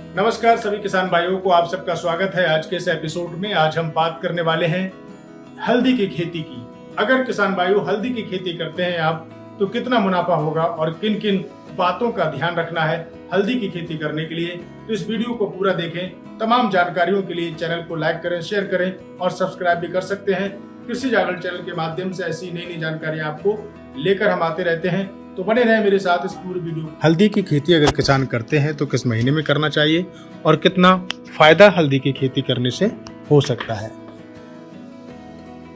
नमस्कार सभी किसान भाइयों को, आप सबका स्वागत है आज के इस एपिसोड में। आज हम बात करने वाले हैं हल्दी की खेती की। अगर किसान भाइयों हल्दी की खेती करते हैं आप, तो कितना मुनाफा होगा और किन किन बातों का ध्यान रखना है हल्दी की खेती करने के लिए, तो इस वीडियो को पूरा देखें। तमाम जानकारियों के लिए चैनल को लाइक करें, शेयर करें और सब्सक्राइब भी कर सकते हैं। कृषि जागरण चैनल के माध्यम से ऐसी नई नई जानकारियां आपको लेकर हम आते रहते हैं, तो बने रहें मेरे साथ इस पूरी वीडियो। हल्दी की खेती अगर किसान करते हैं तो किस महीने में करना चाहिए और कितना फायदा हल्दी की खेती करने से हो सकता है।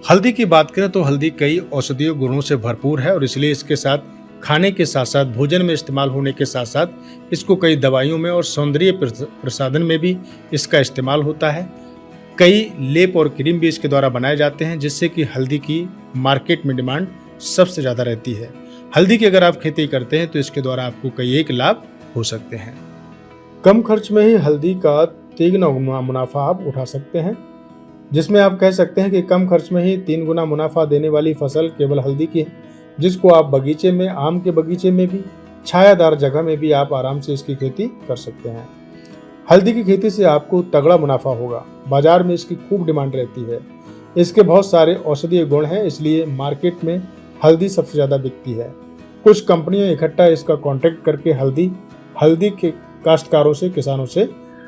हल्दी की बात करें तो हल्दी कई औषधीय गुणों से भरपूर है और इसलिए इसके साथ खाने के साथ साथ भोजन में इस्तेमाल होने के साथ साथ इसको कई दवाइयों में और सौंदर्य प्रसाधन में भी इसका इस्तेमाल होता है। कई लेप और क्रीम भी इसके द्वारा बनाए जाते हैं, जिससे कि हल्दी की मार्केट में डिमांड सबसे ज़्यादा रहती है। हल्दी की अगर आप खेती करते हैं तो इसके द्वारा आपको कई एक लाभ हो सकते हैं। कम खर्च में ही हल्दी का 3 गुना मुनाफा आप उठा सकते हैं, जिसमें आप कह सकते हैं कि कम खर्च में ही 3 गुना मुनाफा देने वाली फसल केवल हल्दी की है, जिसको आप बगीचे में, आम के बगीचे में भी, छायादार जगह में भी आप आराम से इसकी खेती कर सकते हैं। हल्दी की खेती से आपको तगड़ा मुनाफा होगा। बाजार में इसकी खूब डिमांड रहती है। इसके बहुत सारे औषधीय गुण हैं, इसलिए मार्केट में हल्दी सबसे ज़्यादा बिकती है। कुछ कंपनियां इकट्ठा इसका कॉन्ट्रैक्ट करके हल्दी के काश्तकारों से, किसानों से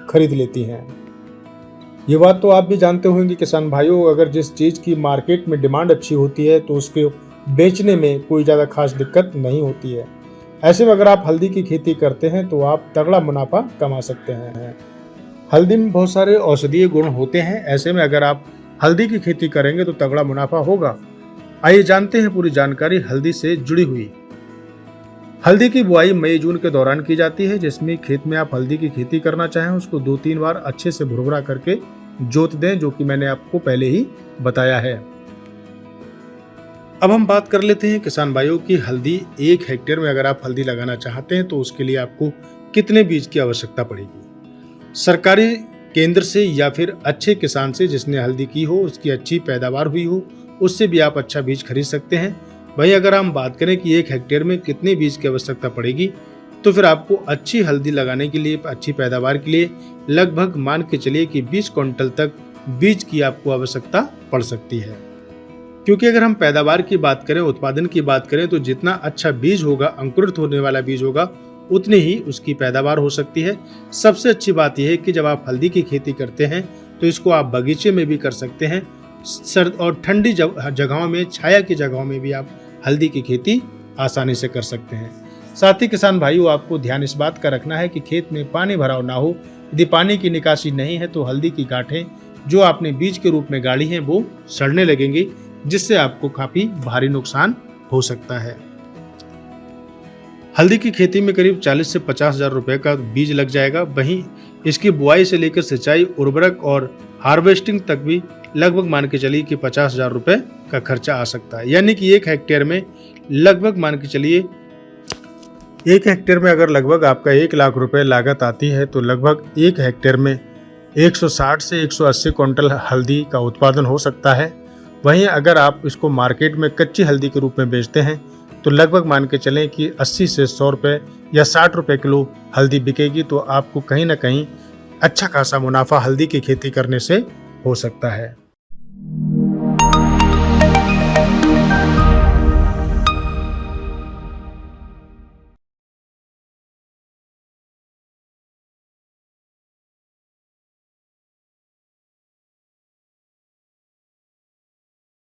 खरीद लेती हैं। ये बात तो आप भी जानते होंगे किसान भाइयों, अगर जिस चीज़ की मार्केट में डिमांड अच्छी होती है तो उसके बेचने में कोई ज़्यादा खास दिक्कत नहीं होती है। ऐसे में अगर आप हल्दी की खेती करते हैं तो आप तगड़ा मुनाफा कमा सकते हैं। हल्दी में बहुत सारे औषधीय गुण होते हैं, ऐसे में अगर आप हल्दी की खेती करेंगे तो तगड़ा मुनाफा होगा। आइए जानते हैं पूरी जानकारी हल्दी से जुड़ी हुई। हल्दी की बुआई मई जून के दौरान की जाती है। जिसमें खेत में आप हल्दी की खेती करना चाहें उसको 2-3 बार अच्छे से भुरभुरा करके जोत दें, जो कि मैंने आपको पहले ही बताया है। अब हम बात कर लेते हैं किसान भाइयों की हल्दी 1 हेक्टेयर में अगर आप हल्दी लगाना चाहते हैं तो उसके लिए आपको कितने बीज की आवश्यकता पड़ेगी। सरकारी केंद्र से या फिर अच्छे किसान से जिसने हल्दी की हो, उसकी अच्छी पैदावार हुई हो, उससे भी आप अच्छा बीज खरीद सकते हैं। वहीं अगर हम बात करें कि 1 हेक्टेयर में कितने बीज की आवश्यकता पड़ेगी, तो फिर आपको अच्छी हल्दी लगाने के लिए, अच्छी पैदावार के लिए लगभग मान के चलिए कि 20 क्विंटल तक बीज की आपको आवश्यकता पड़ सकती है। क्योंकि अगर हम पैदावार की बात करें, उत्पादन की बात करें, तो जितना अच्छा बीज होगा, अंकुरित होने वाला बीज होगा, उतनी ही उसकी पैदावार हो सकती है। सबसे अच्छी बात यह है कि जब आप हल्दी की खेती करते हैं तो इसको आप बगीचे में भी कर सकते हैं, सर्द और ठंडी जगहों में, छाया की जगहों में भी आप हल्दी की खेती आसानी से कर सकते हैं। साथ ही किसान भाइयों, आपको ध्यान इस बात का रखना है कि खेत में पानी भराव ना हो। यदि पानी की निकासी नहीं है तो हल्दी की गांठें जो आपने बीज के रूप में गाड़ी हैं वो सड़ने लगेंगी, जिससे आपको काफी भारी नुकसान हो सकता है। हल्दी की खेती में करीब 40 से 50 हजार रुपए का बीज लग जाएगा। वहीं इसकी बुआई से लेकर सिंचाई, उर्वरक और हार्वेस्टिंग तक भी लगभग मान के चलिए कि 50 हजार रुपए का खर्चा आ सकता है। यानी कि 1 हेक्टेयर में लगभग मान के चलिए 1 हेक्टेयर में अगर लगभग आपका 1 लाख रुपए लागत आती है तो लगभग 1 हेक्टेयर में 160 से 180 क्विंटल हल्दी का उत्पादन हो सकता है। वहीं अगर आप इसको मार्केट में कच्ची हल्दी के रूप में बेचते हैं तो लगभग मान के चलें कि 80 से 100 रुपये या 60 रुपये किलो हल्दी बिकेगी, तो आपको कहीं ना कहीं अच्छा खासा मुनाफा हल्दी की खेती करने से हो सकता है।